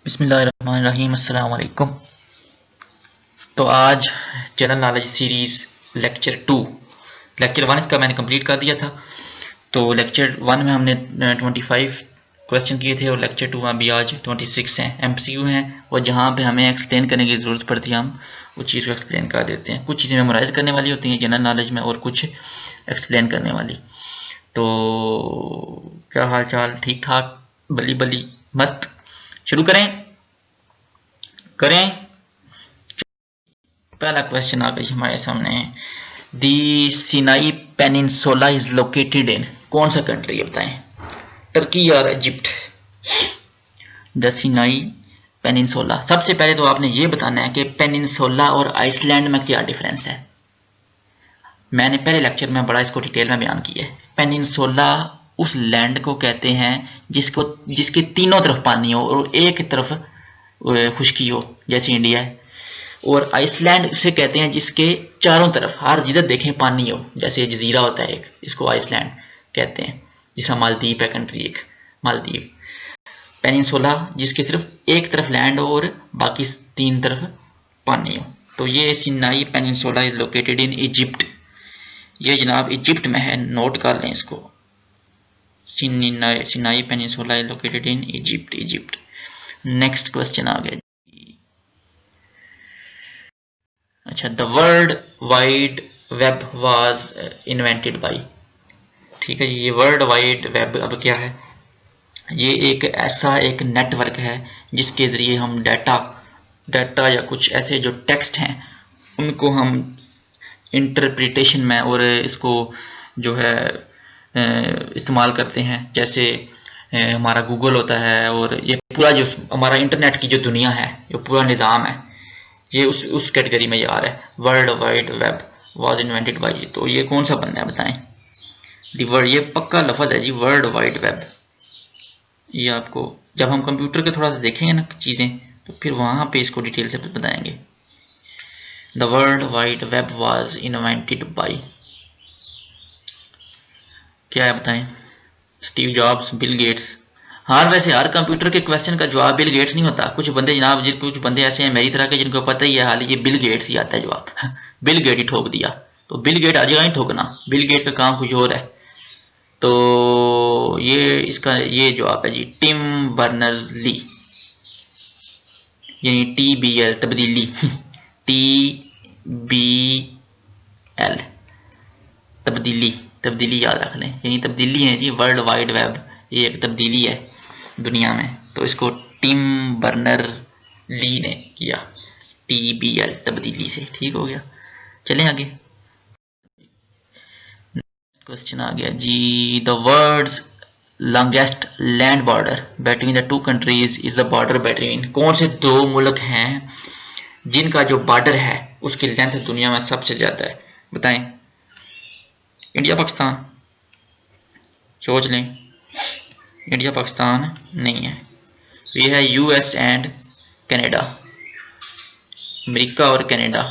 बिस्मिल्लाहिर्रहमानिर्रहीम अस्सलाम वालेकुम। तो आज general knowledge series lecture 2 lecture 1 इसका मैंने कंप्लीट कर दिया था। तो लेक्चर 1 में हमने 25 क्वेश्चन किए थे और लेक्चर 2 में अभी आज 26 हैं, एमसीक्यू हैं, और जहाँ पे हमें एक्सप्लेन करने की ज़रूरत पड़ती है हम उस चीज़ को एक्सप्लेन कर देते हैं। कुछ चीज़ें मेमोराइज करने वाली होती हैं जनरल नॉलेज में और कुछ एक्सप्लेन करने वाली। तो क्या हाल चाल, ठीक ठाक, बली बली मस्त? शुरू करें। पहला क्वेश्चन आ गई हमारे सामने। The Sinai Peninsula is located in, कौन सा कंट्री है बताएं? टर्की और इजिप्ट? The Sinai peninsula. सबसे पहले तो आपने ये बताना है कि पेनिनसुला और आइसलैंड में क्या डिफरेंस है। मैंने पहले लेक्चर में बड़ा इसको डिटेल में बयान किया है। पेनिनसुला उस लैंड को कहते हैं जिसके तीनों तरफ पानी हो और एक तरफ खुश्की हो, जैसे इंडिया है। और आइसलैंड से कहते हैं जिसके चारों तरफ हर जिधर देखें पानी हो, जैसे जजीरा होता है एक, इसको आइसलैंड कहते हैं। जैसा मालदीव है कंट्री एक, मालदीव। पेनिनसुला जिसके सिर्फ एक तरफ लैंड हो और बाकी तीन तरफ पानी हो। तो ये Sinai Peninsula is located in Egypt. ये जनाब इजिप्ट में है, नोट कर लें इसको। Sinai Peninsula is located in Egypt. Next question आ गया। अच्छा, the World Wide Web was invented by. ठीक है जी, ये वर्ल्ड वाइड वेब अब क्या है? ये एक ऐसा एक नेटवर्क है जिसके ज़रिए हम डाटा या कुछ ऐसे जो टेक्स्ट हैं उनको हम इंटरप्रिटेशन में और इसको जो है इस्तेमाल करते हैं। जैसे हमारा गूगल होता है और ये पूरा जो हमारा इंटरनेट की जो दुनिया है, जो पूरा निज़ाम है, ये उस कैटेगरी में ये आ रहा है। World Wide Web was invented bye. तो ये कौन सा बनना है बताएं? दी वर्ड, ये पक्का लफ्ज़ है जी, वर्ल्ड वाइड वेब। ये आपको जब हम कंप्यूटर के थोड़ा सा देखेंगे ना चीज़ें, तो फिर वहाँ पे इसको डिटेल से बताएंगे। The World Wide Web was invented bye, क्या है बताएं? Steve jobs, Bill Gates. हाँ, वैसे हर कंप्यूटर के क्वेश्चन का जवाब बिल गेट्स नहीं होता। कुछ बंदे जनाब, कुछ बंदे ऐसे हैं मेरी तरह के जिनको पता ही है हाल ये बिल गेट्स ही आता है जवाब। बिल गेट ही ठोक दिया, तो बिल गेट आ जाएगा नहीं ठोकना, बिल गेट का काम कुछ और है। तो ये इसका ये जवाब है जी, टिम बर्नर्स ली, यानी TBL तब्दीली। TBL तब्दीली याद रख लें, यानी तब्दीली है जी। वर्ल्ड वाइड वेब ये एक तब्दीली है दुनिया में, तो इसको टिम बर्नर ली ने किया, TBL तब्दीली से। ठीक हो गया, चलें आगे। क्वेश्चन आ गया जी, the world's longest land border between the two countries is the border between. कौन से दो मुल्क हैं जिनका जो बॉर्डर है उसकी लेंथ दुनिया में सबसे ज्यादा है बताएं? इंडिया पाकिस्तान? सोच लें, इंडिया पाकिस्तान नहीं है। ये है US एंड कनाडा, अमेरिका और कनाडा।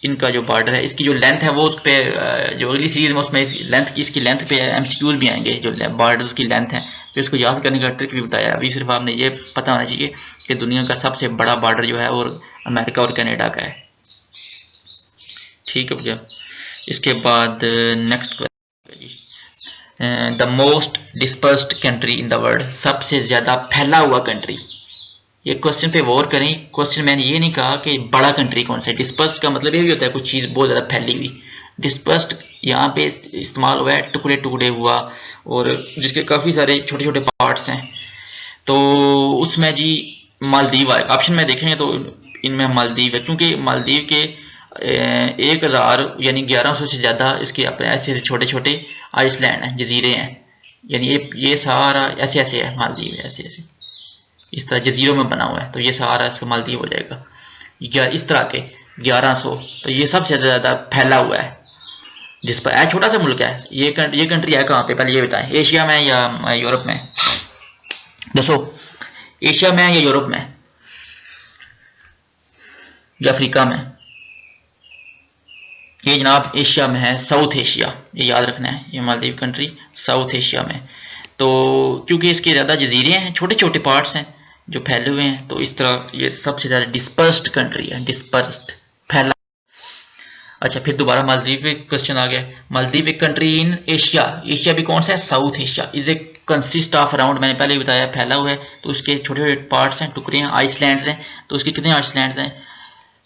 इनका जो बॉर्डर है, इसकी जो लेंथ है वो उस पर जो अगली सीरीज में उसमें इसकी लेंथ पे MCQs भी आएंगे, जो बॉर्डर्स की लेंथ है, फिर उसको याद करने का ट्रिक भी बताया। अभी सिर्फ आपने ये पता होना चाहिए कि दुनिया का सबसे बड़ा बॉर्डर जो है वो अमेरिका और कनाडा का है। ठीक है भैया। इसके बाद नेक्स्ट क्वेश्चन जी, the most dispersed country in the world, सबसे ज्यादा फैला हुआ कंट्री। ये क्वेश्चन पे गौर करें। क्वेश्चन मैंने ये नहीं कहा कि बड़ा कंट्री कौन सा है। डिस्पर्स का मतलब ये भी होता है कुछ चीज़ बहुत ज़्यादा फैली हुई। डिस्पर्स्ड यहाँ पे इस्तेमाल हुआ है टुकड़े टुकड़े हुआ, और जिसके काफ़ी सारे छोटे छोटे पार्ट्स हैं। तो उसमें जी मालदीव आए ऑप्शन में देखेंगे तो इनमें मालदीव है, क्योंकि मालदीव के 1000 यानी 1100 से ज़्यादा इसके ऐसे छोटे छोटे आइसलैंड हैं, जजीरे हैं। यानी ये सारा ऐसे ऐसे है मालदीव, ऐसे ऐसे इस तरह जजीरों में बना हुआ है, तो ये सारा इसका मालदीव हो जाएगा। इस तरह के 1100, तो ये सबसे ज़्यादा फैला हुआ है जिस पर छोटा सा मुल्क है। ये कंट्री है कहाँ पे, पहले ये बताएं? एशिया में या यूरोप में? दसो, एशिया में या यूरोप में या अफ्रीका में? ये जनाब एशिया में है, साउथ एशिया, ये याद रखना है। ये मालदीव कंट्री साउथ एशिया में। तो क्योंकि इसके ज़्यादा जजीरे हैं, छोटे छोटे पार्ट्स हैं, जो फैले हुए हैं। तो इस तरह ये सबसे ज़्यादा डिस्पर्स्ड कंट्री है, डिस्पर्स्ड, फैला। अच्छा, फिर दोबारा मालदीव पे क्वेश्चन आ गया। मालदीव एक कंट्री इन एशिया, एशिया भी कौन सा है, south Asia. Is a consist of around, मैंने पहले ही बताया फैला हुआ है, तो उसके छोटे छोटे पार्ट्स हैं, टुकड़े हैं, आइसलैंड्स हैं। तो उसके कितने आइसलैंड्स हैं,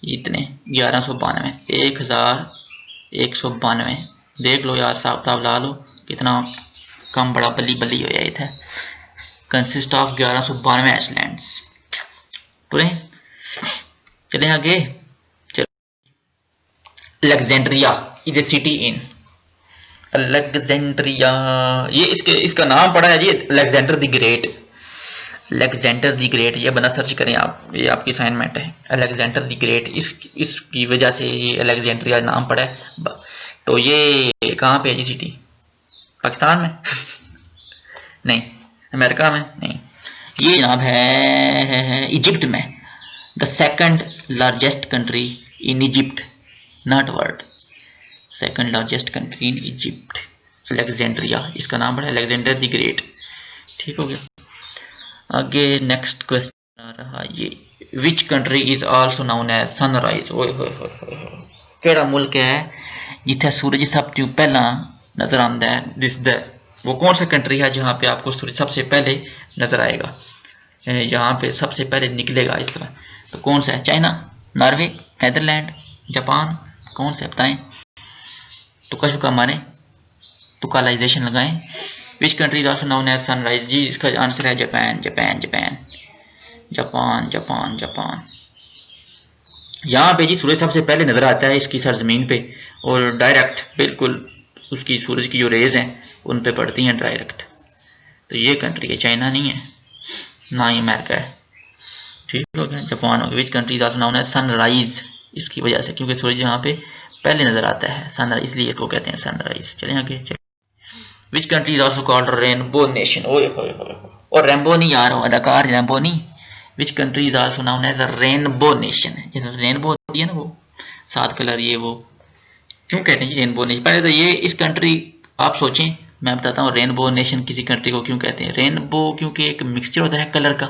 इतने 1192, 1192। देख लो यार, साहब ताब ला लो, कितना कम बड़ा बल्ली बल्ली हो जाए थे। कंसिस्ट ऑफ 1192 आइसलैंड्स पूरे। चले आगे, Alexandria is a city in, Alexandria, ये इसका नाम पड़ा है जी Alexander the Great. Alexander the Great, ये बना सर्च करें आप, ये आपकी असाइनमेंट है। अलेक्जेंडर द ग्रेट, इसकी वजह से ये अलेक्जेंड्रिया नाम पड़ा है। तो ये कहाँ पे है जी सिटी, पाकिस्तान में नहीं, अमेरिका में नहीं, ये जनाब है इजिप्ट में। The second largest country in Egypt, not world, second largest country in Egypt, Alexandria, इसका नाम पड़ा अलेक्जेंडर द ग्रेट। ठीक हो गया। आगे नेक्स्ट क्वेश्चन आ रहा ये, which country is also known as sunrise. केड़ा मुल्क है जिथे सूरज सब तो पहला नजर आता है, दिसदा, वो कौन सा कंट्री है जहाँ पे आपको सूरज सबसे पहले नजर आएगा, यहाँ पे सबसे पहले निकलेगा इस तरह। तो कौन सा है, चाइना, नॉर्वे, नेदरलैंड, जापान, कौन से बताएं, तुक्का शुक्का मारें, तुक्कालाइजेशन लगाएं। Which country is also known as sunrise, जी इसका आंसर है Japan, Japan, Japan, Japan, Japan, Japan. यहाँ पे जी सूरज सबसे पहले नजर आता है इसकी सरजमीन पे, और डायरेक्ट बिल्कुल उसकी सूरज की जो रेज हैं उन पे पड़ती हैं डायरेक्ट। तो ये कंट्री है, चाइना नहीं है, ना ही अमेरिका है। ठीक हो गया, जापान हो गया। Which country is also known as sunrise, इसकी वजह से, क्योंकि सूरज यहाँ पे पहले नजर आता है, सनराइज, इसलिए इसको कहते हैं सनराइज। चलिए आगे। Which country is also called rainbow nation, और रेनबो नहीं यार, अदाकार रेनबो नहीं। Which country is also known as rainbow nation, जैसे रेनबो होती है ना, वो 7 कलर, ये वो क्यों कहते हैं रेनबो नेशन। पहले तो ये इस कंट्री आप सोचें, मैं बताता हूँ रेनबो नेशन किसी कंट्री को क्यों कहते हैं। रेनबो क्योंकि एक मिक्सचर होता है कलर का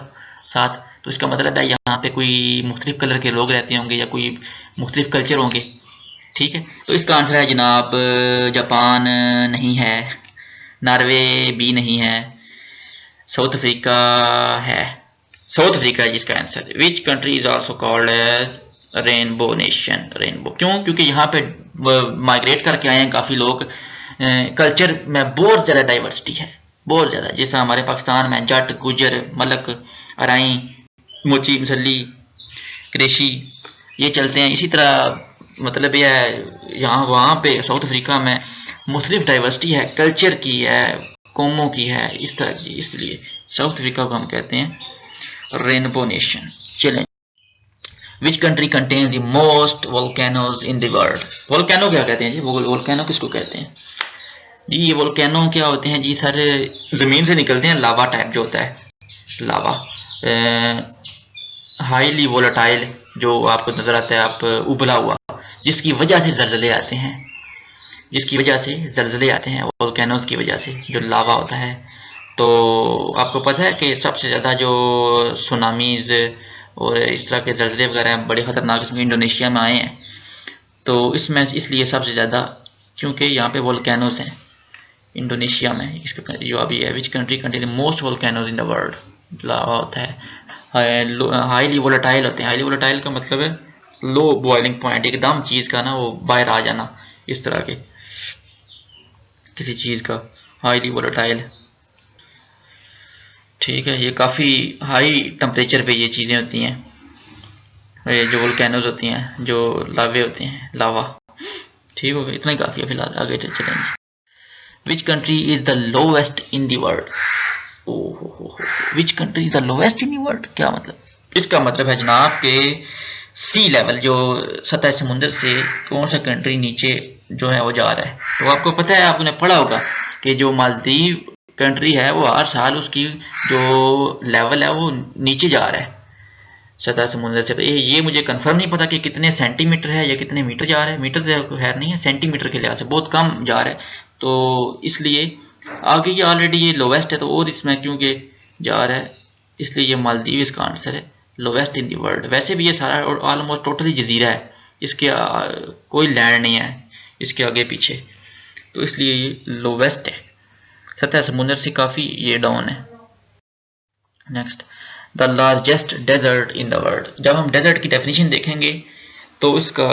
साथ, तो इसका मतलब है यहाँ पे कोई मुख्तलिफ कलर के लोग रहते होंगे या कोई मुख्तलिफ कल्चर होंगे। ठीक है, तो इसका आंसर है जनाब जापान नहीं है, नॉर्वे भी नहीं है, साउथ अफ्रीका है, साउथ अफ्रीका है जिसका answer. Which country is also called as rainbow nation, rainbow क्यों, क्योंकि यहाँ पे माइग्रेट करके आए हैं काफ़ी लोग, कल्चर में बहुत ज़्यादा डाइवर्सिटी है, बहुत ज़्यादा। जिस तरह हमारे पाकिस्तान में जट, गुजर, मलक, अराई, मोची, मुसल्ली, क्रेशी ये चलते हैं, इसी तरह मतलब यह है यहाँ वहाँ पे साउथ अफ्रीका में मुख्तलिफ डाइवर्सिटी है, कल्चर की है, कौमों की है, इस तरह की, इसलिए साउथ अफ्रीका को हम कहते हैं रेनबो नेशन। चलें, which country contains the most volcanoes in the world. Volcano क्या कहते हैं जी, वोल्केनो किसको कहते हैं जी, ये वोल्केनो क्या होते हैं जी सर, ज़मीन से निकलते हैं, लावा टाइप जो होता है, लावा, हाईली वोलेटाइल जो आपको नज़र आता है, आप उबला हुआ, जिसकी वजह से ज़लज़ले आते हैं, जिसकी वजह से ज़लज़ले आते हैं वोल्केनोज की वजह से, जो लावा होता है। तो आपको पता है कि सबसे ज़्यादा जो सुनामीज़ और इस तरह के ज़लज़ले वगैरह बड़े ख़तरनाक इसमें इंडोनेशिया में आए हैं। तो इसमें इसलिए सबसे ज़्यादा क्योंकि यहाँ पे वोल्केनोज हैं इंडोनेशिया में। इसका जवाब ये है, which country contain most volcanoes in the world. Lava होता है, हाईली वोलेटाइल होते हैं। हाईली वोलेटाइल का मतलब है लो बॉइलिंग पॉइंट, एकदम चीज़ का ना वो बाहर आ जाना, इस तरह के किसी चीज़ का हाईली वोलेटाइल। ठीक है, ये काफ़ी हाई टेम्परेचर पे ये चीज़ें होती हैं, ये जो वोल्केनोज होती हैं, जो लावे होते हैं, लावा। ठीक हो गया, इतना ही काफ़ी है फिलहाल, आगे चलेंगे। Which country is the lowest in the world. ओहो, which country is the lowest in the world, क्या मतलब, इसका मतलब है जनाब के सी लेवल, जो सतह समुद्र से कौन सा कंट्री नीचे जो है वो जा रहा है। तो आपको पता है, आपने पढ़ा होगा कि जो मालदीव कंट्री है वो हर साल उसकी जो लेवल है वो नीचे जा रहा है सतह समुद्र से। ये मुझे कंफर्म नहीं पता कि कितने सेंटीमीटर है या कितने मीटर जा रहा है, मीटर तो खैर नहीं है, सेंटीमीटर के लिहाज से बहुत कम जा रहा है। तो इसलिए आगे ये ऑलरेडी ये लोवेस्ट है, तो और इसमें क्योंकि जा रहा है इसलिए ये मालदीव इसका आंसर है, लोवेस्ट इन द वर्ल्ड। वैसे भी ये सारा ऑलमोस्ट टोटली जजीरा है, इसके कोई लैंड नहीं है इसके आगे पीछे, तो इसलिए ये लोवेस्ट है, सतह समुद्र से काफ़ी ये डाउन है। Next, the largest desert in the world. जब हम डेजर्ट की डेफिनेशन देखेंगे तो उसका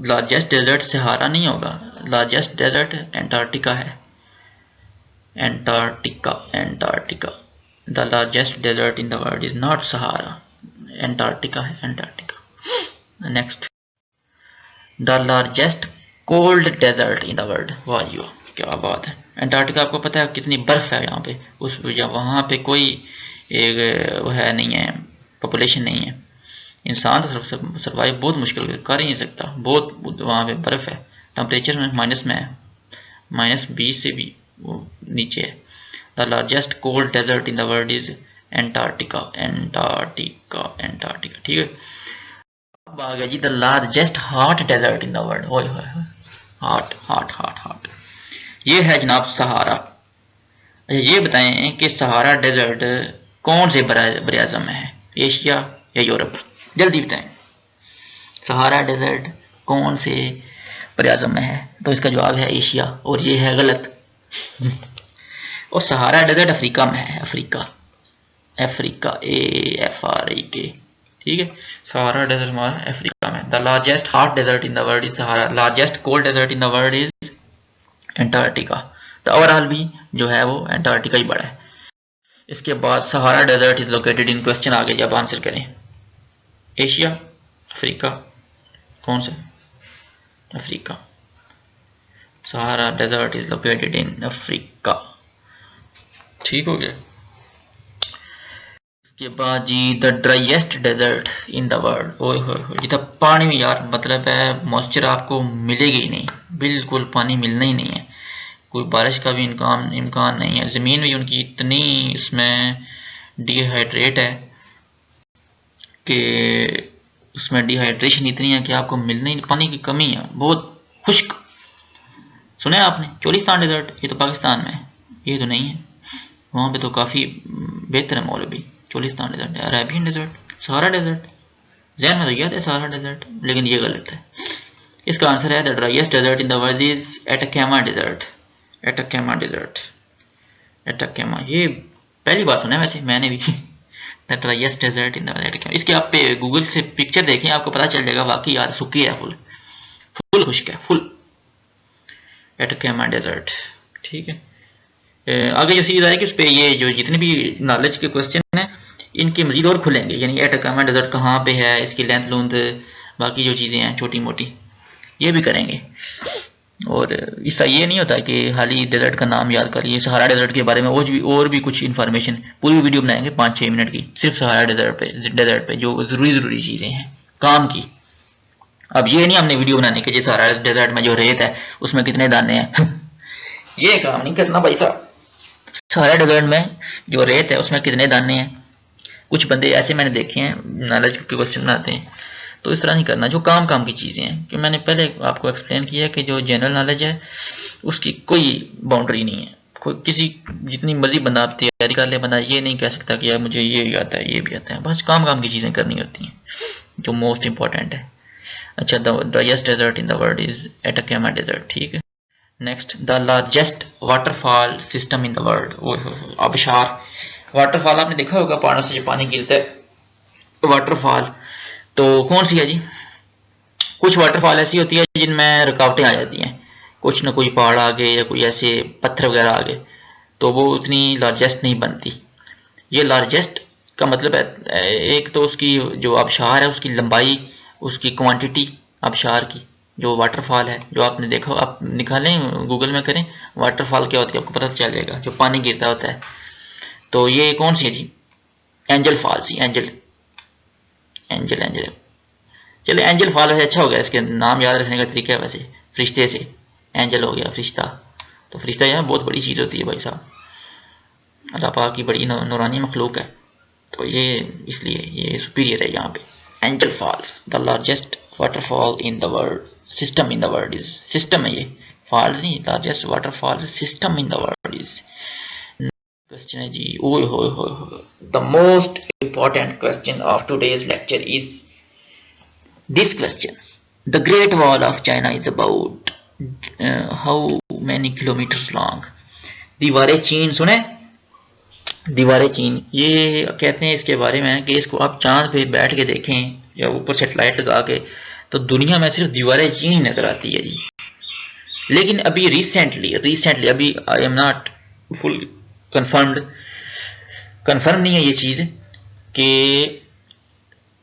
लार्जेस्ट डेजर्ट सहारा नहीं होगा, लार्जेस्ट डेजर्ट एंटार्क्टिका है, Antarctica, Antarctica. The largest desert in the world is not Sahara, Antarctica है, Antarctica. Next, the largest cold desert in the world. वाह जी वाह, क्या बात है। एंटार्क्टिका आपको पता है कितनी बर्फ है यहाँ पे, उस वहाँ पे कोई एक वो है नहीं है, पॉपुलेशन नहीं है, इंसान तो सर्वाइव बहुत मुश्किल कर ही नहीं सकता, बहुत वहाँ पे बर्फ़ है, टेम्परेचर में माइनस में है, -20 से भी वो नीचे है। The largest cold desert in the world is Antarctica, Antarctica, Antarctica, ठीक है। अब आ गया जी the largest hot desert in the world. होय होय, हॉट हॉट हॉट हॉट, ये है जनाब सहारा। अच्छा ये बताएं कि सहारा डेजर्ट कौन से बरे आज़म में है, एशिया या यूरोप? जल्दी बताएं, सहारा डेजर्ट कौन से बरे आज़म में है? तो इसका जवाब है एशिया, और ये है गलत। और सहारा डेजर्ट अफ्रीका में है, अफ्रीका, अफ्रीका, AFRIK, ठीक है। सहारा डेजर्ट हमारा अफ्रीका में। The largest hot desert in the world is Sahara, largest cold desert in the world is Antarctica. तो ओवरऑल भी जो है वो एंटार्क्टिका ही बड़ा है। इसके बाद Sahara desert is located in, question आगे जब आंसर करें, एशिया, अफ्रीका, कौन सा? Africa. Sahara desert is located in Africa, ठीक हो गया। इसके बाद जी the driest desert in the world. ओए होए, जितना पानी में यार मतलब है मॉइस्चर आपको मिलेगा ही नहीं, बिल्कुल पानी मिलना ही नहीं है, कोई बारिश का भी इम्कान नहीं है। ज़मीन भी उनकी इतनी इसमें डिहाइड्रेट है कि उसमें डिहाइड्रेशन इतनी है कि आपको मिलने ही पानी की कमी है, बहुत खुश्क। सुना है आपने चोलिस्तान डेजर्ट? ये तो पाकिस्तान में है, ये तो नहीं है, वहाँ पे तो काफ़ी बेहतर है मौलवी। Cholistan desert, Arabian desert, Sahara desert, जहन में तो यह था सहारा डेजर्ट, लेकिन ये गलत है। इसका आंसर है the driest desert in the world is Atacama desert, Atacama desert, Atacama. ये पहली बार सुना है वैसे मैंने भी, the driest desert in the Atacama. इसके आप पे गूगल से पिक्चर देखें, आपको पता चल जाएगा वाकई यार सूखी है, फुल फुल खुश्क है, फुल एटाकामा डेजर्ट, ठीक है। आगे जो चीज़ आएगी उस पर ये जो जितने भी नॉलेज के क्वेश्चन हैं इनके मजीद और खुलेंगे, यानी एटाकामा डेजर्ट कहाँ पे है, इसकी लेंथ लूंथ, बाकी जो चीज़ें हैं छोटी मोटी ये भी करेंगे। और इसका ये नहीं होता कि हाली डेजर्ट का नाम याद करिए, सहारा डेजर्ट के बारे में और भी कुछ इन्फॉर्मेशन, पूरी वीडियो बनाएंगे 5-6 मिनट की सिर्फ सहारा डेजर्ट पे जो ज़रूरी चीज़ें हैं काम की। अब ये नहीं हमने वीडियो बनाने के, जैसे सहारा डेजर्ट में जो रेत है उसमें कितने दाने हैं ये काम नहीं करना भाई साहब। सहारा डेजर्ट में जो रेत है उसमें कितने दाने हैं, कुछ बंदे ऐसे मैंने देखे हैं नॉलेज के क्वेश्चन बनाते हैं, तो इस तरह नहीं करना। जो काम की चीज़ें हैं, कि मैंने पहले आपको एक्सप्लेन किया कि जो जनरल नॉलेज है उसकी कोई बाउंड्री नहीं है, कोई किसी जितनी मर्जी बंदा आप तैयारी कर ले, बंदा ये नहीं कह सकता कि यार मुझे ये भी आता है ये भी आता है, बस काम की चीज़ें करनी होती हैं जो मोस्ट इंपॉर्टेंट है। अच्छा, the driest desert in the world is Atacama desert, ठीक है। Next, the largest waterfall system in the world. आबशार वाटरफॉल आपने देखा होगा, पहाड़ों से जो पानी गिरता है वाटरफॉल, तो कौन सी है जी? कुछ वाटरफॉल ऐसी होती है जिनमें रुकावटें आ जाती हैं, कुछ ना कोई पहाड़ आ गए या कोई ऐसे पत्थर वगैरह आ गए, तो वो उतनी लार्जेस्ट नहीं बनती। ये लार्जेस्ट का मतलब है एक तो उसकी जो आबशार है उसकी लंबाई, उसकी क्वांटिटी आबशार की, जो वाटरफॉल है जो आपने देखा, आप निकालें गूगल में करें वाटरफॉल क्या होती है, आपको पता चल जाएगा, जो पानी गिरता होता है। तो ये कौन सी है जी? Angel Falls, Angel Angel Angel चलो एंजल फॉल वैसे अच्छा हो गया, इसके नाम याद रखने का तरीका है वैसे, फरिश्ते से एंजल हो गया फरिश्ता, तो फरिश्ता यार बहुत बड़ी चीज़ होती है भाई साहब, अल्लाह पाक की बड़ी नूरानी मखलूक है, तो ये इसलिए ये सुपीरियर है यहाँ पे। Angel Falls, the largest waterfall in the world, system in the world is, system है ये, फॉल्स नहीं, largest waterfall system in the world is question है जी, ओए होए होए, the most important question of today's lecture is this question, the Great Wall of China is about how many kilometres long. दीवारें चीन सुने, दीवारें चीन, ये कहते हैं इसके बारे में कि इसको आप चांद पे बैठ के देखें या ऊपर सेटेलाइट लगा के, तो दुनिया में सिर्फ दीवारें चीन ही नजर आती है जी। लेकिन अभी रिसेंटली अभी I am not full confirm नहीं है ये चीज कि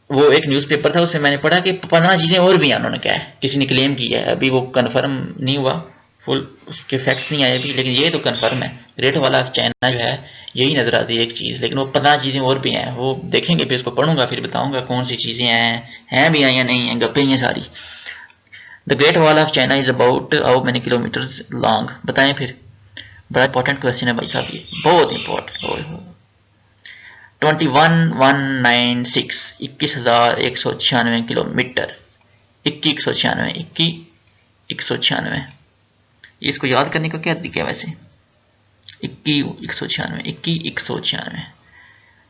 वो एक न्यूज़पेपर था उसमें मैंने पढ़ा कि 15 चीजें और भी हैं, उन्होंने क्या है किसी ने क्लेम किया है, अभी वो कंफर्म नहीं हुआ, फुल उसके फैक्ट्स नहीं आए अभी, लेकिन ये तो कंफर्म है ग्रेट वॉल ऑफ चाइना जो है यही नजर आती है एक चीज, लेकिन वो 15 चीजें और भी हैं, वो देखेंगे फिर उसको पढ़ूंगा फिर बताऊंगा कौन सी चीजें हैं भी हैं या नहीं है, गप्पे ही हैं सारी। The Great Wall of China is about how many kilometres long, बताएं फिर, बड़ा इंपॉर्टेंट क्वेश्चन है भाई साहब, ये बहुत इंपॉर्टेंट। 21196, 21,196 किलोमीटर, 21,196, इसको याद करने का क्या तरीका है वैसे, 21,196,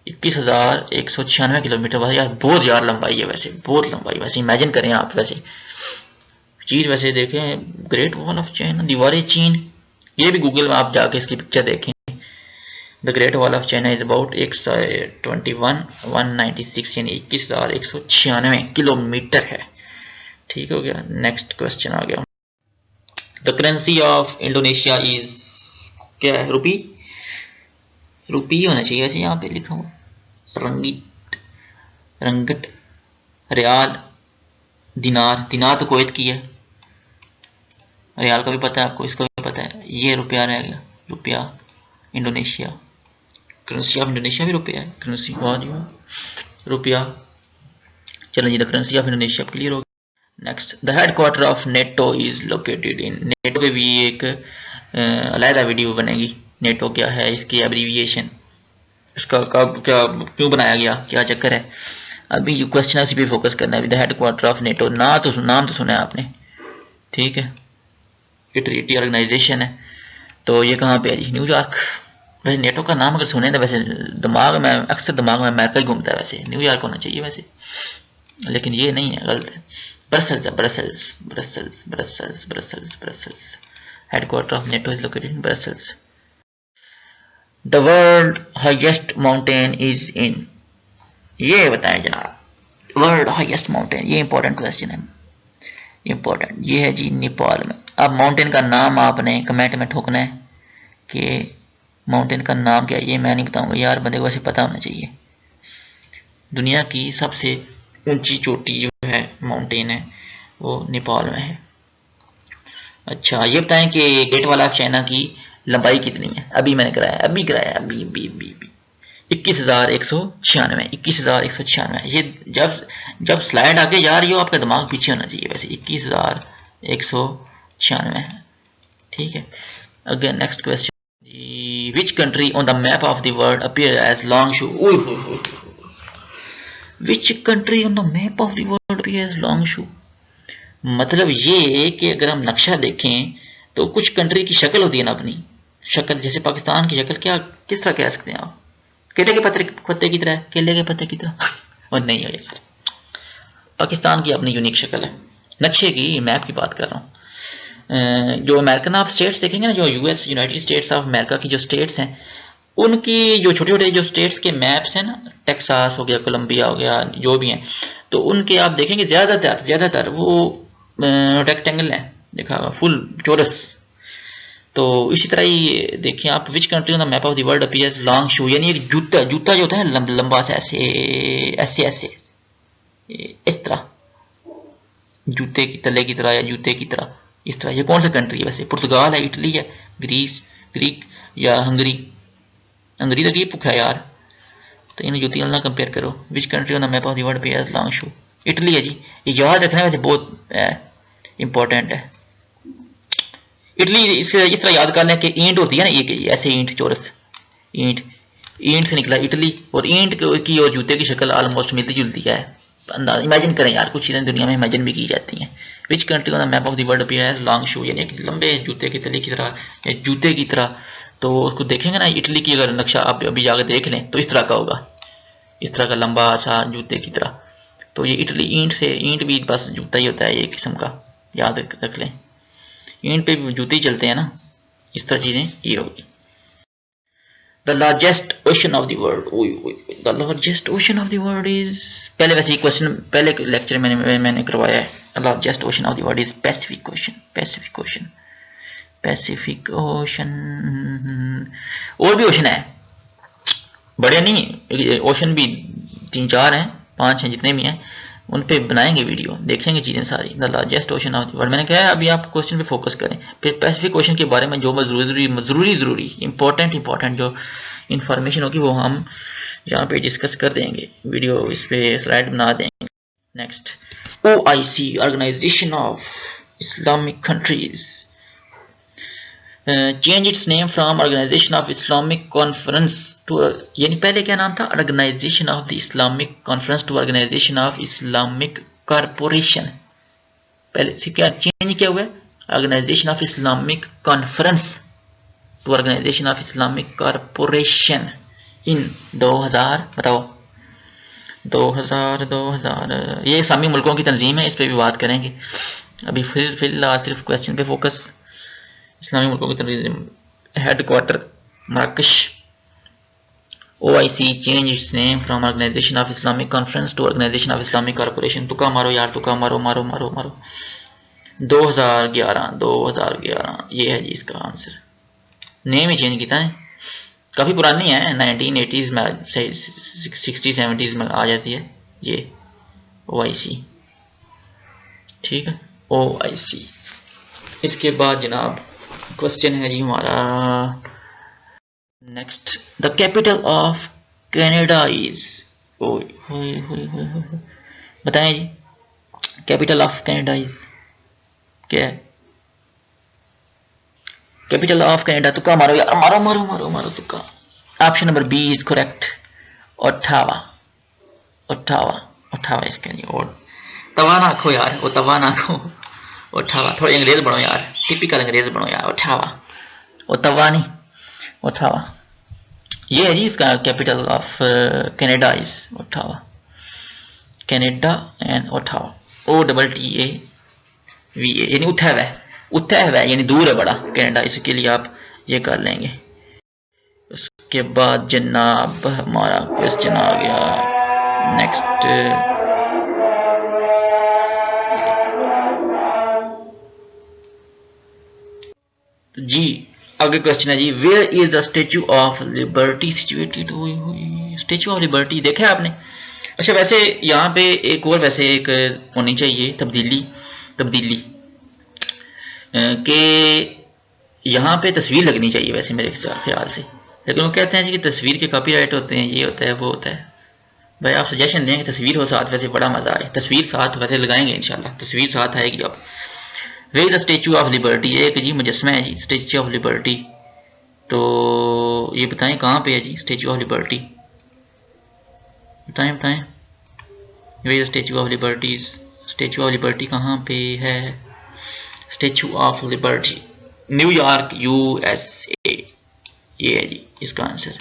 21,196 किलोमीटर, भाई यार बहुत यार लंबाई है वैसे, बहुत लंबाई, वैसे इमेजिन करें आप, वैसे चीज वैसे देखें, ग्रेट वॉल ऑफ चाइना, दीवारें चीन, ये भी गूगल में आप जाके इसकी पिक्चर देखें। The Great Wall of China is about 21,196 यानी 21,196 किलोमीटर है। ठीक हो गया, नेक्स्ट क्वेश्चन आ गया। The currency of Indonesia is, क्या है, रुपी, रुपी होना चाहिए वैसे, यहाँ पे लिखा हुआ रंगीट, रंगट, रियाल, दिनार, दिनार तो कुवैत की है, रियाल का भी पता है आपको, इसका भी पता है, ये रुपया रह गया, रुपया इंडोनेशिया, करेंसी ऑफ इंडोनेशिया भी रुपया है, करेंसी, वाह जी वाह, रुपया। चलो जी, the currency of Indonesia clear हो गया। Next, the headquarter of NATO is located in, NATO पे भी एक अलहदा वीडियो बनेगी, नेटो क्या है, इसकी एब्रीविएशन, इसका कब क्या क्यों बनाया गया, क्या चक्कर है, अभी जो क्वेश्चन है उसी पे फोकस करना है। द हेडक्वार्टर ऑफ नेटो, नाम तो सुना है आपने, ठीक है, ये ट्रीटी ऑर्गेनाइजेशन है, तो ये कहाँ पे है जी, न्यूयॉर्क। वैसे नेटो का नाम अगर सुने तो वैसे दिमाग में अक्सर अमेरिका ही घूमता है, वैसे न्यूयॉर्क होना चाहिए वैसे, लेकिन ये नहीं है, गलत है, ब्रसल्स है, Brussels Brussels Brussels Brussels Brussels, headquarter of NATO is located in Brussels. The world highest mountain is in, ये बताएं जनाब, वर्ल्ड हाईएस्ट माउंटेन, ये इंपॉर्टेंट क्वेश्चन है, इंपॉर्टेंट, ये है जी नेपाल में। अब माउंटेन का नाम आपने कमेंट में ठोकना है कि माउंटेन का नाम क्या है, ये मैं नहीं बताऊंगा यार, बंदे को वैसे पता होना चाहिए। दुनिया की सबसे ऊंची चोटी जो है माउंटेन है वो नेपाल में है। अच्छा, ये बताएं कि ग्रेट वॉल ऑफ चाइना की लंबाई कितनी है, अभी मैंने कराया, अभी 21,196, 21,196, ये जब स्लाइड आगे जा रही हो आपका दिमाग पीछे होना चाहिए वैसे, 21,196, ठीक है। Again next question, which country on the map of the world appear as long shoe, which country on the map of the world appear as long shoe, मतलब ये कि अगर हम नक्शा देखें तो कुछ कंट्री की शक्ल होती है ना अपनी शक्ल, जैसे पाकिस्तान की शक्ल क्या किस तरह कह सकते हैं आप, केले के पत्ते की तरह, केले के पत्ते की तरह और नहीं हो यार, पाकिस्तान की अपनी यूनिक शक्ल है, नक्शे की, मैप की बात कर रहा हूँ। जो अमेरिकन आप स्टेट्स देखेंगे ना, जो US United states of America की जो स्टेट्स हैं, उनकी जो छोटे छोटे जो स्टेट्स के मैप्स हैं ना, टेक्सास हो गया, कोलंबिया हो गया, जो भी हैं, तो उनके आप देखेंगे ज़्यादातर वो रेक्टेंगल है, देखा होगा, फुल चौरस। तो इसी तरह ही देखिए आप, which country on the map of the world appears long shoe, यानी एक जूता जो होता है ना लंबा सा, ऐसे इस तरह, जूते की तले की तरह या जूते की तरह, इस तरह, ये कौन सा कंट्री है वैसे, पुर्तगाल है, इटली है, ग्रीक या हंगरी तो ये भुखा है यार, तो इन जुतियों ना कंपेयर करो। विच country on the map of the world appears long shoe, Italy है जी, ये याद रखना वैसे बहुत इंपॉर्टेंट है। इटली इस तरह याद कर लें कि ईंट होती है ना, ये ऐसे ईंट चौरस, ईंट से निकला इटली, और ईंट की और जूते की शक्ल ऑलमोस्ट मिलती जुलती है, अंदाज इमेजिन करें यार, कुछ चीज़ें दुनिया में इमेजिन भी की जाती हैं। Which country on the map of the world appear as long shoe, यानी कि लंबे जूते की तले की तरह या जूते की तरह, तो उसको देखेंगे ना, इटली की अगर नक्शा आप अभी जाकर देख लें तो इस तरह का होगा, इस तरह का लंबा सा जूते की तरह। तो ये इटली, ईंट भी बस जूता ही होता है ये किस्म का, याद रख लें। ईंट पे भी जूते ही चलते हैं ना, इस तरह चीजें ये होगी। The largest ocean of the world, the largest ocean of the world is, पहले वैसे ही क्वेश्चन पहले लेक्चर में मैंने करवाया है। The largest ocean of the world is Pacific ocean, Pacific ocean, Pacific ocean. और भी ओशन है, बड़े नहीं, ओशन भी 3-4 हैं, 5 हैं, जितने भी हैं उन पे बनाएंगे वीडियो, देखेंगे चीज़ें सारी। The largest ocean of the world, मैंने कहा है अभी आप क्वेश्चन पे फोकस करें, फिर पैसिफिक ओशन के बारे में जो ज़रूरी इंपॉर्टेंट जो इन्फॉर्मेशन होगी वो हम यहाँ पे डिस्कस कर देंगे, वीडियो इस पे स्लाइड बना देंगे। Next, OIC, organisation of Islamic countries, change its name from organisation of Islamic conference to, यानी पहले क्या नाम था, organisation of the Islamic conference to organisation of Islamic corporation. पहले से क्या चेंज किया हुआ है, organisation of Islamic conference to organisation of Islamic corporation in 2000, बताओ 2000 ये इस्लामी मुल्कों की तंजीम है, इस पर भी बात करेंगे। अभी फिलहाल सिर्फ क्वेश्चन पे फोकस। इस्लामी मुल्कों की तंजीम, हेडक्वार्टर मराकश। OIC change its name from organisation of Islamic conference to organisation of Islamic corporation. तुक्का मारो यार, तुक्का मारो, मारो मारो मारो। 2011 ये है जी इसका आंसर। नेम ही चेंज किया है, काफ़ी पुरानी है, 1980s में, 60-70s में आ जाती है ये OIC, ठीक है OIC। इसके बाद जनाब क्वेश्चन है जी हमारा next, the capital of Canada is, बताएं G capital of Canada is क्या है? कैपिटल ऑफ कनाडा, तुक्का मारो यार, मारो मारो मारो मारो तुक्का। Option number B is correct, Ottawa, Ottawa, Ottawa इसके लिए। और तवा ना खो यार, वो तवा ना खो, ओटावा। थोड़ी अंग्रेज बनो यार, टिपिकल अंग्रेज बनो यार, ओटावा, ओटावा नहीं, ओटावा। ये है जी इसका capital of Canada is Ottawa, Canada and Ottawa, OTTAVA, यानी उठा हुआ है, यानी दूर है बड़ा कनाडा, इसके लिए आप ये कर लेंगे। उसके बाद जनाब हमारा क्वेश्चन आ गया नेक्स्ट, जी आगे क्वेश्चन है जी, where is the Statue of Liberty situated? Statue of Liberty देखा है आपने? अच्छा, वैसे यहाँ पे एक और वैसे एक होनी चाहिए तब्दीली कि यहाँ पे तस्वीर लगनी चाहिए वैसे मेरे ख्याल से, लेकिन वो कहते हैं जी कि तस्वीर के कॉपीराइट होते हैं, ये होता है वो होता है। भाई आप सजेशन दें कि तस्वीर हो साथ, वैसे बड़ा मजा आए, तस्वीर साथ वैसे लगाएंगे इंशाल्लाह, तस्वीर साथ आएगी। अब way the Statue of liberty, एक जी मुजस्मा है जी स्टेच्यू ऑफ लिबर्टी, तो ये बताएं कहाँ पे है जी स्टेच्यू ऑफ लिबर्टी, बताएं way the Statue of liberty, statue of liberty कहाँ पे है? Statue of liberty New York USA, ये है जी इसका आंसर,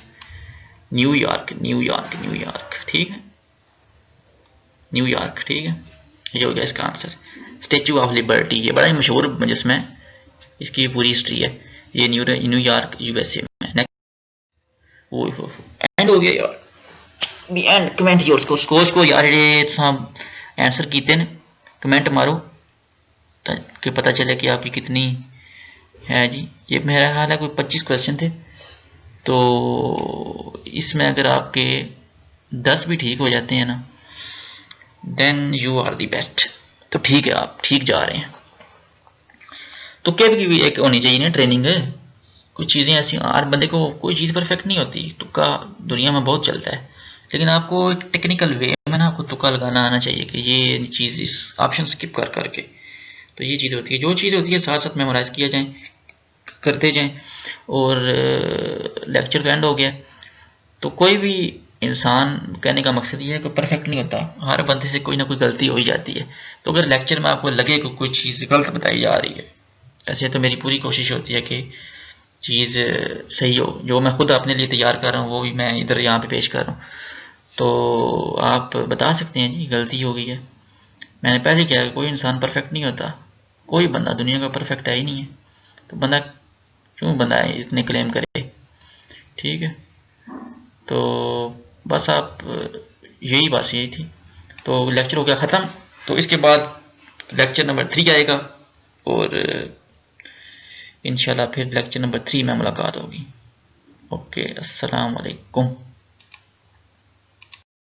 न्यूयॉर्क, ठीक है न्यूयॉर्क, ठीक है ये हो गया इसका आंसर। स्टेच्यू ऑफ लिबर्टी ये बड़ा ही मशहूर मुजस्मा है, इसकी पूरी हिस्ट्री है, ये न्यूयॉर्क USA में। एंड हो गया यार, दी एंड। कमेंट योर स्कोर्स को यार ये आंसर कीते ने, कमेंट मारो ताकि पता चले कि आपकी कितनी है जी। ये मेरा ख्याल है कोई 25 क्वेश्चन थे, तो इसमें अगर आपके 10 भी ठीक हो जाते हैं ना, then you are the best. तो ठीक है, आप ठीक जा रहे हैं। तुक्के की भी एक होनी चाहिए ना ट्रेनिंग है, कुछ चीज़ें ऐसी, हर बंदे को कोई चीज़ परफेक्ट नहीं होती, तुक्का दुनिया में बहुत चलता है, लेकिन आपको एक टेक्निकल वे में ना आपको तुक्का लगाना आना चाहिए कि ये चीज़ इस ऑप्शन स्किप कर करके, तो ये चीज़ होती है। जो चीज़ होती है साथ साथ मेमोराइज किया जाए, करते जाएं, और लेक्चर तो एंड हो गया। तो कोई भी इंसान, कहने का मकसद ये है कि परफेक्ट नहीं होता, हर बंदे से कोई ना कोई गलती हो ही जाती है। तो अगर लेक्चर में आपको लगे कि कोई चीज़ गलत बताई जा रही है, ऐसे तो मेरी पूरी कोशिश होती है कि चीज़ सही हो। जो मैं खुद अपने लिए तैयार कर रहा हूँ वो भी मैं इधर यहाँ पे पेश कर रहा हूँ। तो आप बता सकते हैं जी गलती हो गई है। मैंने पहले किया कि कोई इंसान परफेक्ट नहीं होता, कोई बंदा दुनिया का परफेक्ट है ही नहीं है, तो बंदा क्यों बंदा इतने क्लेम करे। ठीक है, तो बस आप यही बस यही थी। तो लेक्चर हो गया ख़त्म। तो इसके बाद लेक्चर नंबर 3 आएगा और इंशाल्लाह फिर लेक्चर नंबर 3 में मुलाकात होगी। ओके, अस्सलाम वालेकुम।